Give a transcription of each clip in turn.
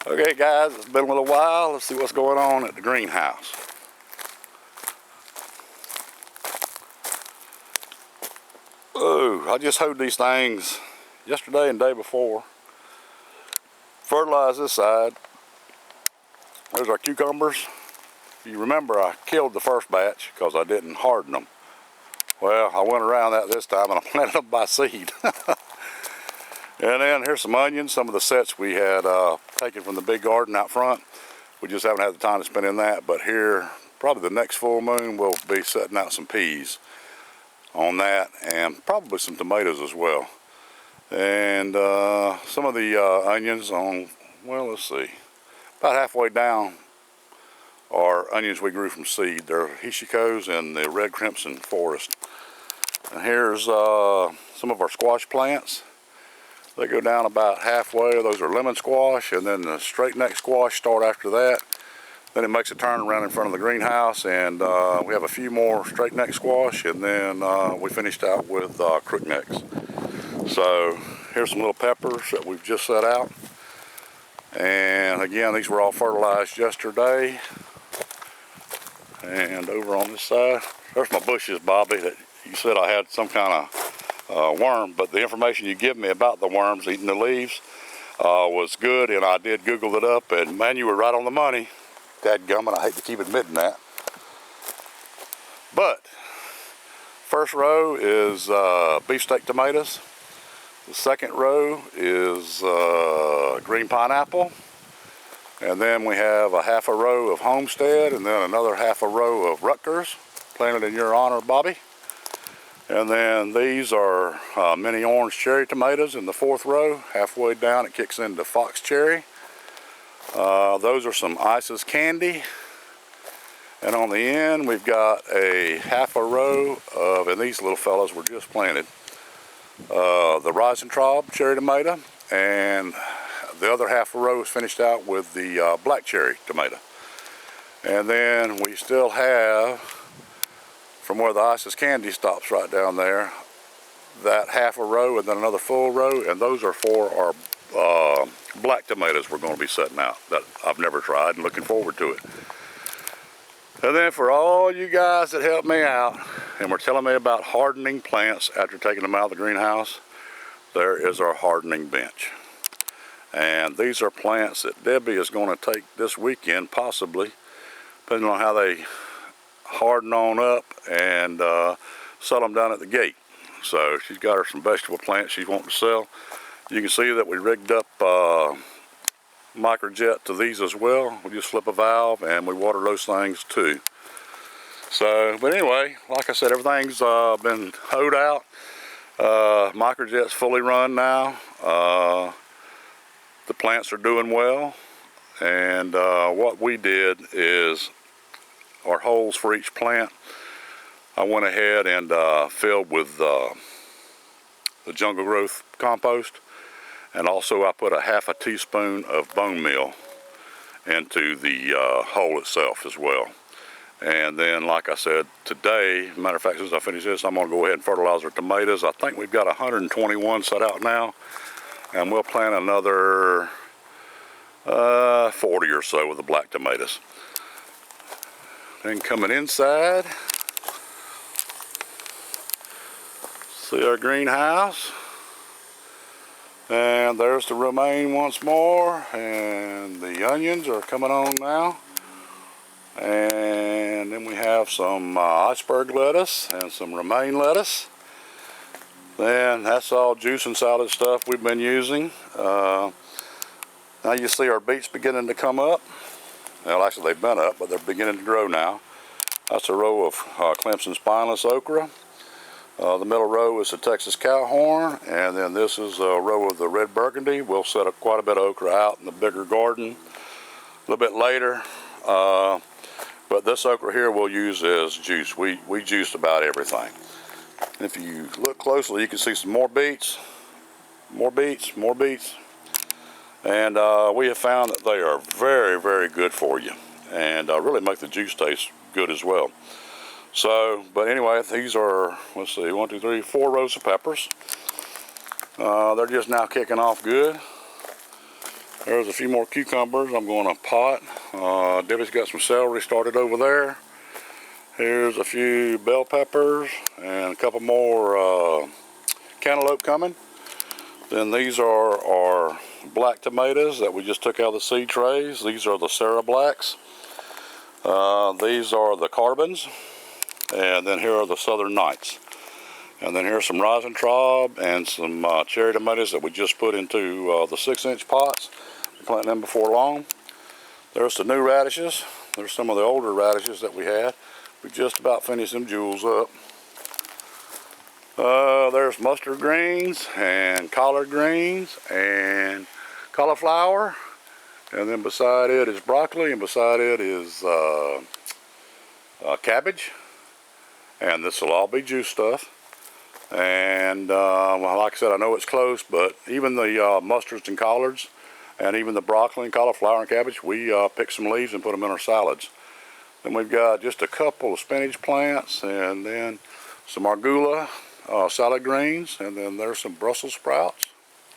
Okay guys, it's been a little while. Let's see what's going on at the greenhouse. Oh, I just hoed these things yesterday and day before. Fertilized this side. There's our cucumbers. If you remember, I killed the first batch because I didn't harden them. Well, I went around that this time and I planted them by seed. And then here's some onions, some of the sets we had taken from the big garden out front. We just haven't had the time to spend in that, but here, probably the next full moon, we'll be setting out some peas on that, and probably some tomatoes as well. And some of the onions on, well, let's see, about halfway down are onions we grew from seed. They're Hishikos in the red crimson forest. And here's some of our squash plants. They go down about halfway. Those are lemon squash, and then the straight neck squash start after that. Then it makes a turn around in front of the greenhouse, and we have a few more straight neck squash, and then we finished out with crook necks. So here's some little peppers that we've just set out. And again, these were all fertilized yesterday. And over on this side, there's my bushes, Bobby, that you said I had some kind of worm, but the information you give me about the worms eating the leaves was good, and I did Google it up, and man, you were right on the money. Dadgummit, I hate to keep admitting that. But first row is beefsteak tomatoes. The second row is green pineapple, and then we have a half a row of Homestead, and then another half a row of Rutgers, planted in your honor, Bobby. And then these are mini orange cherry tomatoes in the fourth row. Halfway down it kicks into fox cherry. Those are some Isis candy. And on the end we've got a half a row of, and these little fellows were just planted, the Reisentraub cherry tomato. And the other half a row is finished out with the black cherry tomato. And then we still have, from where the Isis candy stops right down there, that half a row and then another full row, and those are for our black tomatoes we're going to be setting out that I've never tried and looking forward to it. And then for all you guys that helped me out and were telling me about hardening plants after taking them out of the greenhouse, there is our hardening bench. And these are plants that Debbie is going to take this weekend, possibly, depending on how they harden on up, and sell them down at the gate. So she's got her some vegetable plants she's wanting to sell. You can see that we rigged up microjet to these as well. We just flip a valve and we water those things too. So, but anyway, like I said, everything's been hoed out. Microjet's fully run now. The plants are doing well, and what we did is our holes for each plant, I went ahead and filled with the jungle growth compost, and also I put a half a teaspoon of bone meal into the hole itself as well. And then, like I said, today, matter of fact, as I finish this, I'm going to go ahead and fertilize our tomatoes. I think we've got 121 set out now, and we'll plant another 40 or so with the black tomatoes. Then coming inside, see our greenhouse, and there's the romaine once more, and the onions are coming on now. And then we have some iceberg lettuce and some romaine lettuce. Then that's all juice and salad stuff we've been using. Now you see our beets beginning to come up. Well, actually they've been up, but they're beginning to grow now. That's a row of Clemson spineless okra. The middle row is the Texas cowhorn, and then this is a row of the red burgundy. We'll set up quite a bit of okra out in the bigger garden a little bit later. But this okra here we'll use as juice. We juiced about everything. And if you look closely, you can see some more beets, more beets, more beets. And we have found that they are very, very good for you, and really make the juice taste good as well. So, but anyway, these are, let's see, 1, 2, 3, 4 rows of peppers. They're just now kicking off good. There's a few more cucumbers I'm going to pot. Debbie's got some celery started over there. Here's a few bell peppers and a couple more cantaloupe coming. Then these are our black tomatoes that we just took out of the seed trays. These are the Sarah Blacks. These are the Carbons. And then here are the Southern Nights. And then here's some Rosentraub and some cherry tomatoes that we just put into the 6-inch pots. We're planting them before long. There's the new radishes. There's some of the older radishes that we had. We just about finished them jewels up. There's mustard greens and collard greens and cauliflower. And then beside it is broccoli, and beside it is cabbage. And this will all be juice stuff. And well, like I said, I know it's close, but even the mustards and collards, and even the broccoli and cauliflower and cabbage, we pick some leaves and put them in our salads. Then we've got just a couple of spinach plants, and then some arugula salad greens, and then there's some Brussels sprouts.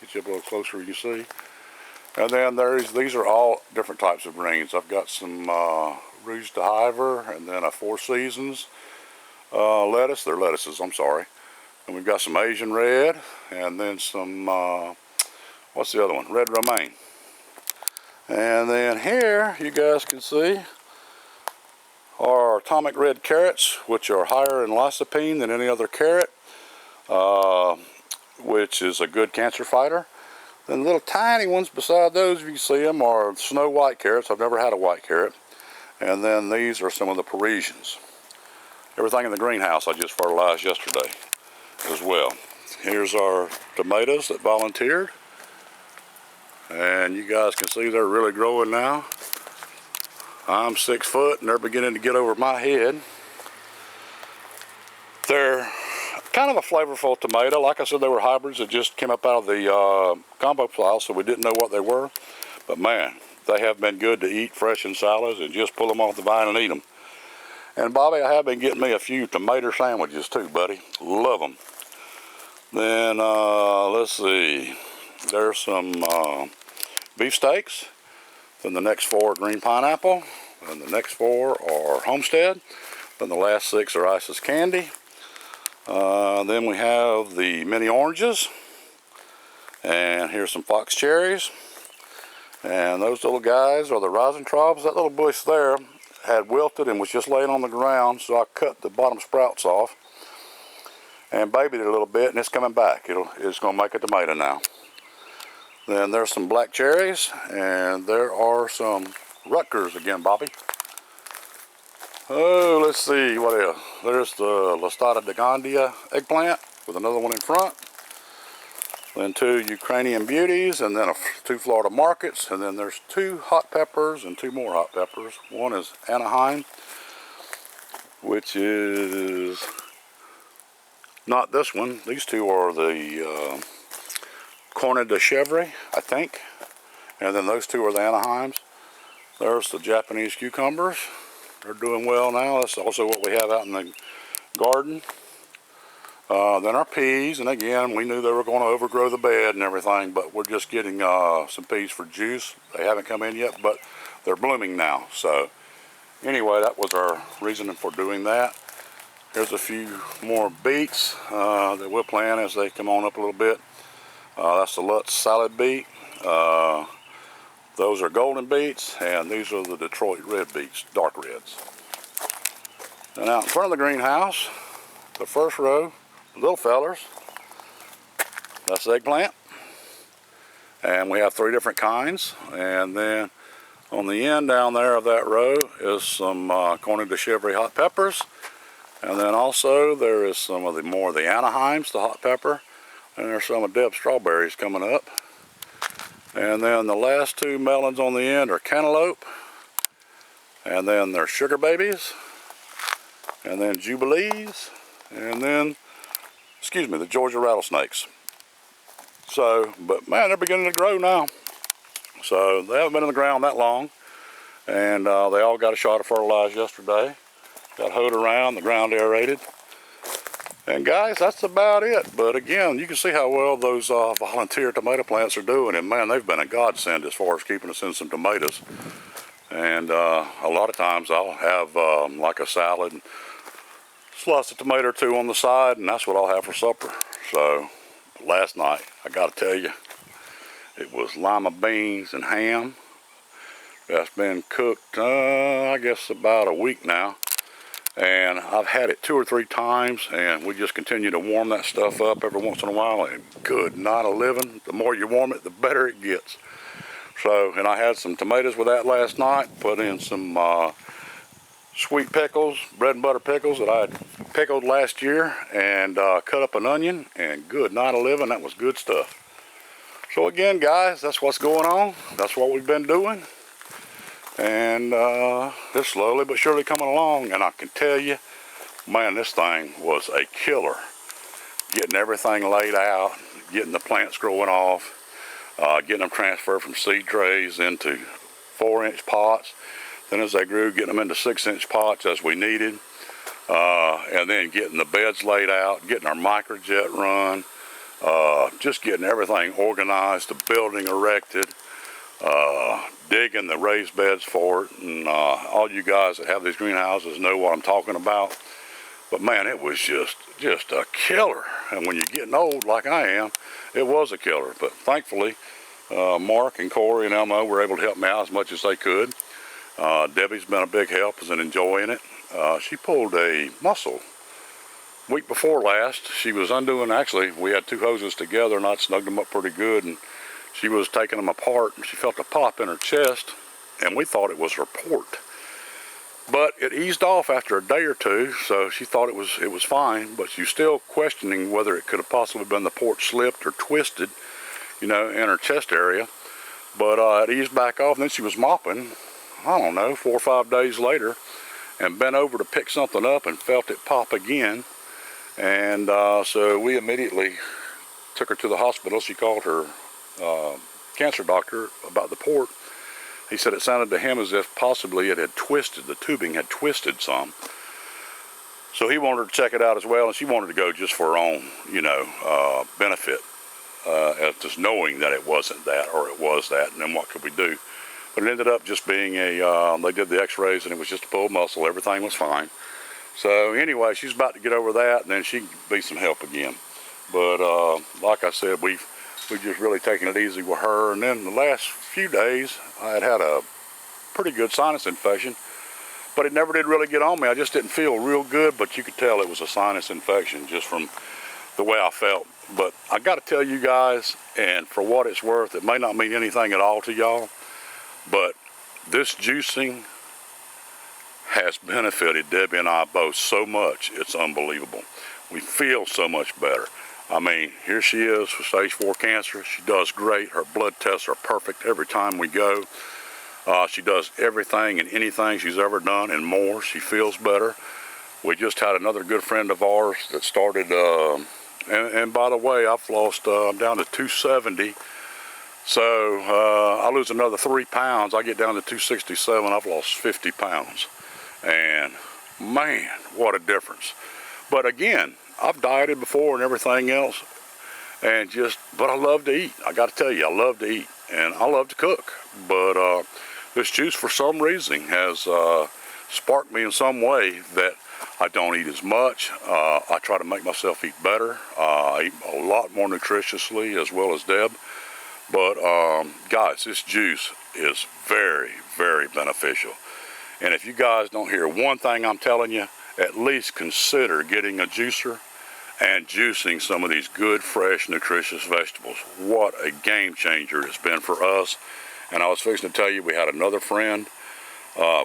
Get you up a little closer, you see. And then these are all different types of greens. I've got some Rouge de Hiver, and then a Four Seasons lettuce. They're lettuces, I'm sorry. And we've got some Asian red, and then some, what's the other one? Red romaine. And then here, you guys can see, are atomic red carrots, which are higher in lycopene than any other carrot, which is a good cancer fighter. Then the little tiny ones beside those, if you see them, are snow white carrots. I've never had a white carrot. And then these are some of the Parisians. Everything in the greenhouse I just fertilized yesterday as well. Here's our tomatoes that volunteered. And you guys can see they're really growing now. I'm 6 foot and they're beginning to get over my head. They're kind of a flavorful tomato. Like I said, they were hybrids that just came up out of the combo pile, so we didn't know what they were. But man, they have been good to eat fresh in salads, and just pull them off the vine and eat them. And Bobby, I have been getting me a few tomato sandwiches too, buddy. Love them. Then let's see, there's some beef steaks. Then the next 4 are green pineapple. And the next 4 are Homestead. Then the last 6 are Isis Candy. Then we have the mini oranges. And here's some fox cherries. And those little guys are the Rosentraubs. That little bush there had wilted and was just laying on the ground, so I cut the bottom sprouts off and babied it a little bit, and it's coming back. It's going to make a tomato now. Then there's some black cherries, and there are some Rutgers again, Bobby. Oh, let's see, what else? There's the Listata de Gandia eggplant with another one in front. Then 2 Ukrainian beauties, and then 2 Florida markets, and then there's 2 hot peppers and 2 more hot peppers. One is Anaheim, which is not this one. These 2 are the Corne de Chevre, I think. And then those 2 are the Anaheims. There's the Japanese cucumbers. They're doing well now. That's also what we have out in the garden. Then our peas, and again, we knew they were going to overgrow the bed and everything, but we're just getting some peas for juice. They haven't come in yet, but they're blooming now. So anyway, that was our reasoning for doing that. Here's a few more beets that we'll plant as they come on up a little bit. That's the Lutz salad beet. Those are golden beets, and these are the Detroit red beets, dark reds. And out in front of the greenhouse, the first row, little fellers, that's the eggplant. And we have 3 different kinds. And then on the end down there of that row is some Corne de Chevre hot peppers. And then also there is some of the more of the Anaheims, the hot pepper. And there's some of Deb's strawberries coming up. And then the last 2 melons on the end are cantaloupe. And then there's sugar babies. And then jubilees. And then, excuse me, the Georgia rattlesnakes. So, but man, they're beginning to grow now. So they haven't been in the ground that long. And they all got a shot of fertilizer yesterday. Got hoed around, the ground aerated. And guys, that's about it. But again, you can see how well those volunteer tomato plants are doing. And man, they've been a godsend as far as keeping us in some tomatoes. And a lot of times I'll have like a salad, slice a tomato or two on the side, and that's what I'll have for supper. So last night, I gotta tell you, it was lima beans and ham. That's been cooked, I guess about a week now. And I've had it 2 or 3 times, and we just continue to warm that stuff up every once in a while. And good night of living. The more you warm it, the better it gets. So, and I had some tomatoes with that last night. Put in some sweet pickles, bread and butter pickles that I had pickled last year, and cut up an onion. And good night of living. That was good stuff. So again, guys, that's what's going on. That's what we've been doing. And it's slowly but surely coming along, and I can tell you, man, this thing was a killer. Getting everything laid out, getting the plants growing off, getting them transferred from seed trays into 4-inch pots. Then as they grew, getting them into 6-inch pots as we needed. And then getting the beds laid out, getting our microjet run, just getting everything organized, the building erected. Digging the raised beds for it, and all you guys that have these greenhouses know what I'm talking about. But man, it was just a killer. And when you're getting old like I am, it was a killer. But thankfully, Mark and Corey and Elmo were able to help me out as much as they could. Debbie's been a big help and enjoying it. She pulled a mussel week before last. She was undoing, actually, we had 2 hoses together and I snugged them up pretty good, and she was taking them apart, and she felt a pop in her chest, and we thought it was her port. But it eased off after a day or 2, so she thought it was fine, but she was still questioning whether it could have possibly been the port slipped or twisted, you know, in her chest area. But it eased back off, and then she was mopping, I don't know, 4 or 5 days later, and bent over to pick something up and felt it pop again. And so we immediately took her to the hospital. She called her cancer doctor about the port. He said it sounded to him as if possibly it had twisted, the tubing had twisted some. So he wanted her to check it out as well, and she wanted to go just for her own, you know, benefit, as just knowing that it wasn't that or it was that, and then what could we do? But it ended up just being they did the x-rays, and it was just a pulled muscle. Everything was fine. So anyway, she's about to get over that, and then she can be some help again. But like I said, we've just really taken it easy with her. And then the last few days, I had a pretty good sinus infection, but it never did really get on me. I just didn't feel real good, but you could tell it was a sinus infection just from the way I felt. But I got to tell you guys, and for what it's worth, it may not mean anything at all to y'all, but this juicing has benefited Debbie and I both so much, it's unbelievable. We feel so much better. I mean, here she is with stage 4 cancer. She does great. Her blood tests are perfect every time we go. She does everything and anything she's ever done and more. She feels better. We just had another good friend of ours that started, and by the way, I've lost, I'm down to 270. So I lose another 3 pounds. I get down to 267. I've lost 50 pounds. And man, what a difference. But again, I've dieted before and everything else, and but I love to eat. I got to tell you, I love to eat, and I love to cook. But this juice, for some reason, has sparked me in some way that I don't eat as much. I try to make myself eat better. I eat a lot more nutritiously, as well as Deb. But guys, this juice is very, very beneficial. And if you guys don't hear one thing I'm telling you, at least consider getting a juicer and juicing some of these good, fresh, nutritious vegetables. What a game changer it's been for us. And I was fixing to tell you, we had another friend,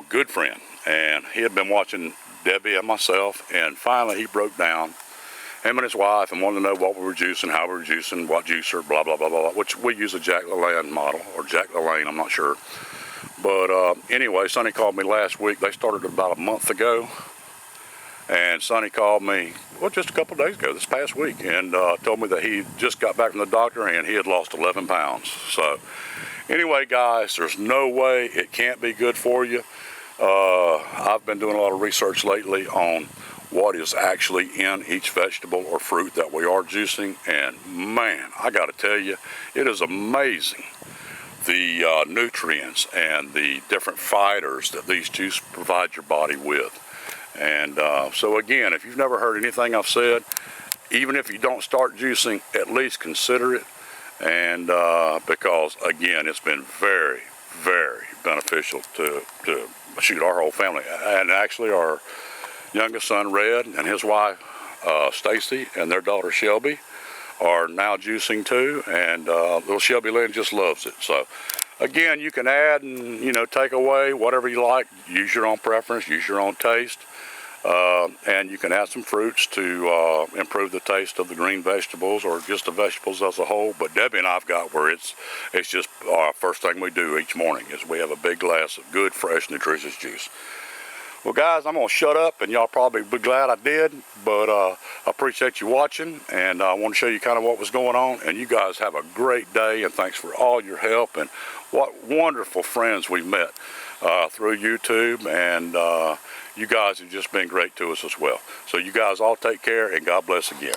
good friend, and he had been watching Debbie and myself, and finally he broke down, him and his wife, and wanted to know what we were juicing, how we were juicing, what juicer, blah, blah, blah, blah, which we use a Jack LaLanne model, or Jack LaLanne, I'm not sure. But anyway, Sonny called me last week. They started about a month ago. And Sonny called me, well, just a couple of days ago, this past week, and told me that he just got back from the doctor and he had lost 11 pounds. So anyway, guys, there's no way it can't be good for you. I've been doing a lot of research lately on what is actually in each vegetable or fruit that we are juicing. And man, I got to tell you, it is amazing the nutrients and the different fighters that these juices provide your body with. And so again, if you've never heard anything I've said, even if you don't start juicing, at least consider it. And because again, it's been very, very beneficial to our whole family. And actually our youngest son Red and his wife Stacy and their daughter Shelby are now juicing too, and little Shelby Lynn just loves it. So again, you can add and take away whatever you like. Use your own preference, use your own taste, and you can add some fruits to improve the taste of the green vegetables or just the vegetables as a whole. But Debbie and I've got where it's just our first thing we do each morning is we have a big glass of good, fresh, nutritious juice. Well, guys, I'm going to shut up, and y'all probably be glad I did, but I appreciate you watching, and I want to show you kind of what was going on, and you guys have a great day, and thanks for all your help, and what wonderful friends we've met through YouTube, and you guys have just been great to us as well. So you guys all take care, and God bless again.